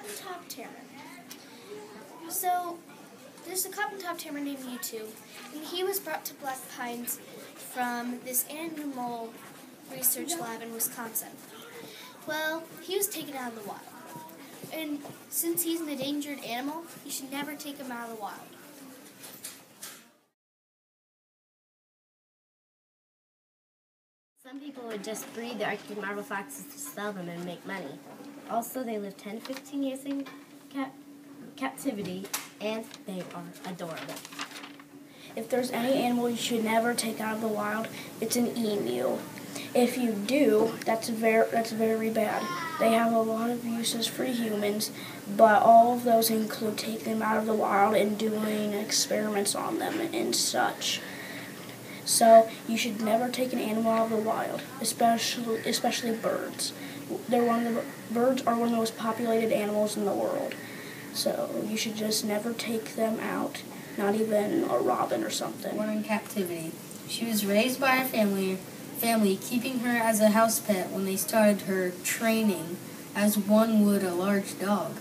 cotton-top tanner. So, there's a cotton-top tanner named U2, and he was brought to Black Pines from this animal research lab in Wisconsin. Well, he was taken out of the wild. And since he's an endangered animal, you should never take him out of the wild. Some people would just breed the Arctic marble foxes to sell them and make money. Also, they live 10 to 15 years in captivity, and they are adorable. If there's any animal you should never take out of the wild, it's an emu. If you do, that's very bad. They have a lot of uses for humans, but all of those include taking them out of the wild and doing experiments on them and such. So you should never take an animal out of the wild, especially birds. Birds are one of the most populated animals in the world. So you should just never take them out, not even a robin or something. Born in captivity. She was raised by her family, keeping her as a house pet when they started her training as one would a large dog.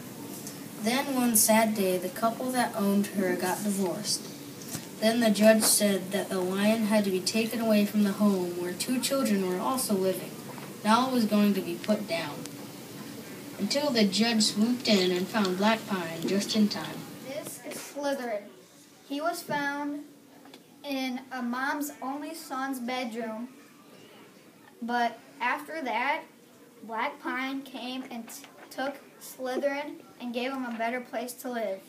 Then one sad day, the couple that owned her got divorced. Then the judge said that the lion had to be taken away from the home where 2 children were also living. Now it was going to be put down. Until the judge swooped in and found Black Pine just in time. This is Slytherin. He was found in a mom's only son's bedroom, but after that, Black Pine came and took Slytherin and gave him a better place to live.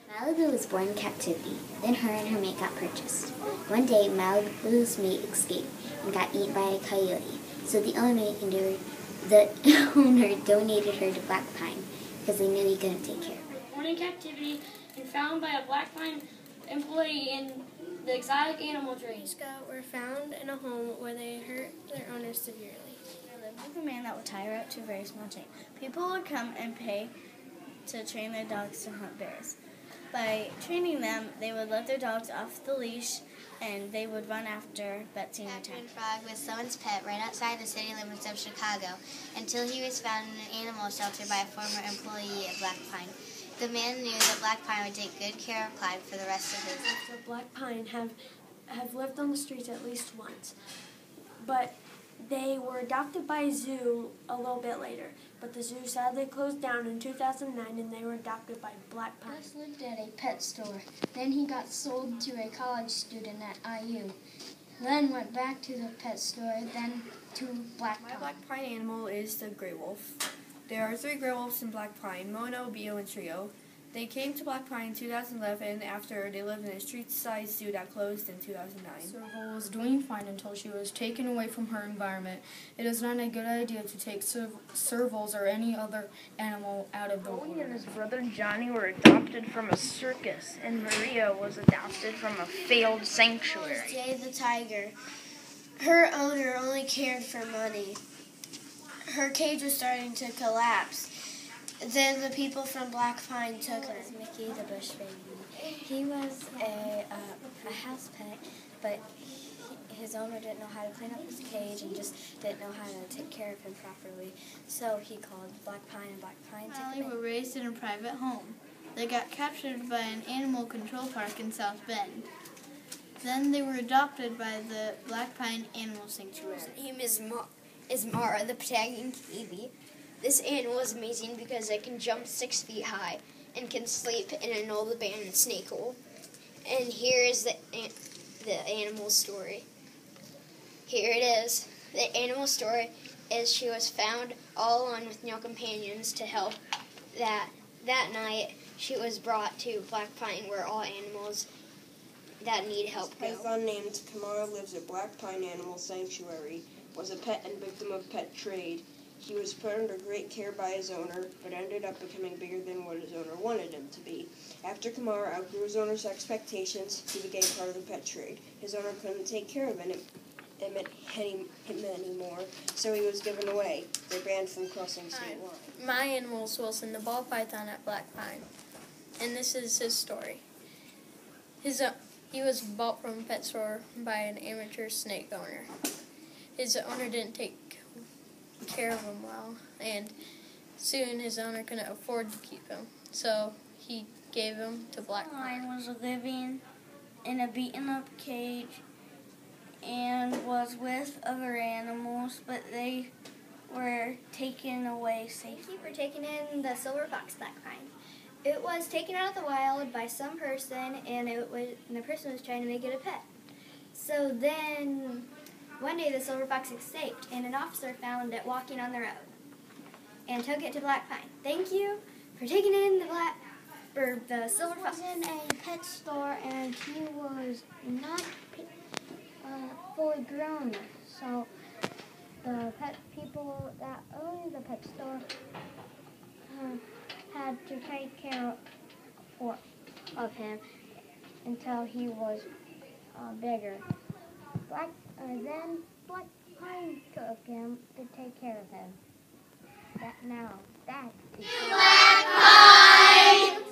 Malibu was born in captivity, then her and her mate got purchased. One day, Malibu's mate escaped and got eaten by a coyote, so the owner donated her to Black Pine because they knew he couldn't take care of her. Born in captivity and found by a Black Pine employee in the exotic animal trade. Were found in a home where they hurt their owner severely. I lived with a man that would tie her up to a very small chain. People would come and pay to train their dogs to hunt bears. By training them, they would let their dogs off the leash and they would run after Betsy and Captain Frog was someone's pet right outside the city limits of Chicago until he was found in an animal shelter by a former employee at Black Pine. The man knew that Black Pine would take good care of Clyde for the rest of his life. The Black Pine have lived on the streets at least once, but they were adopted by a zoo a little bit later. But the zoo sadly closed down in 2009 and they were adopted by Black Pine. First lived at a pet store. Then he got sold to a college student at IU. Then went back to the pet store, then to Black Pine. My Black Pine animal is the gray wolf. There are 3 gray wolves in Black Pine, Mono, Bio, and Trio. They came to Black Pine in 2011 after they lived in a street-sized zoo that closed in 2009. Serval was doing fine until she was taken away from her environment. It is not a good idea to take servals or any other animal out of the water. Bowie and his brother Johnny were adopted from a circus, and Maria was adopted from a failed sanctuary. Jay the tiger. Her owner only cared for money. Her cage was starting to collapse. Then the people from Black Pine took her. Mickey the bush baby. He was a house pet, but his owner didn't know how to clean up his cage and just didn't know how to take care of him properly. So he called Black Pine, and Black Pine took him in. They were raised in a private home. They got captured by an animal control park in South Bend. Then they were adopted by the Black Pine Animal Sanctuary. His name is Mara, the Patagonian kiwi. This animal is amazing because it can jump 6 feet high and can sleep in an old abandoned snake hole. And here is the animal story. Here it is. The animal story is she was found all alone with no companions to help. That night she was brought to Black Pine where all animals that need help go. Python named Kamara lives at Black Pine Animal Sanctuary, was a pet and victim of pet trade. He was put under great care by his owner, but ended up becoming bigger than what his owner wanted him to be. After Kamara outgrew his owner's expectations, he became part of the pet trade. His owner couldn't take care of him anymore, so he was given away. They're banned from crossing state lines. My animal is Wilson, the ball python at Black Pine, and this is his story. He was bought from a pet store by an amateur snake owner. His owner didn't take care of him well, and soon his owner couldn't afford to keep him, so he gave him to Black Pine. Pine was living in a beaten-up cage and was with other animals, but they were taken away safely. Thank you for taking in the silver fox Black Pine. It was taken out of the wild by some person, and the person was trying to make it a pet. So then, one day the silver fox escaped, and an officer found it walking on the road, and took it to Black Pine. Thank you for taking in the silver fox. He was in a pet store, and he was not fully grown, so the pet people that owned the pet store had to take care of him until he was bigger. Then Black Pine took him to take care of him. That is Black Pine!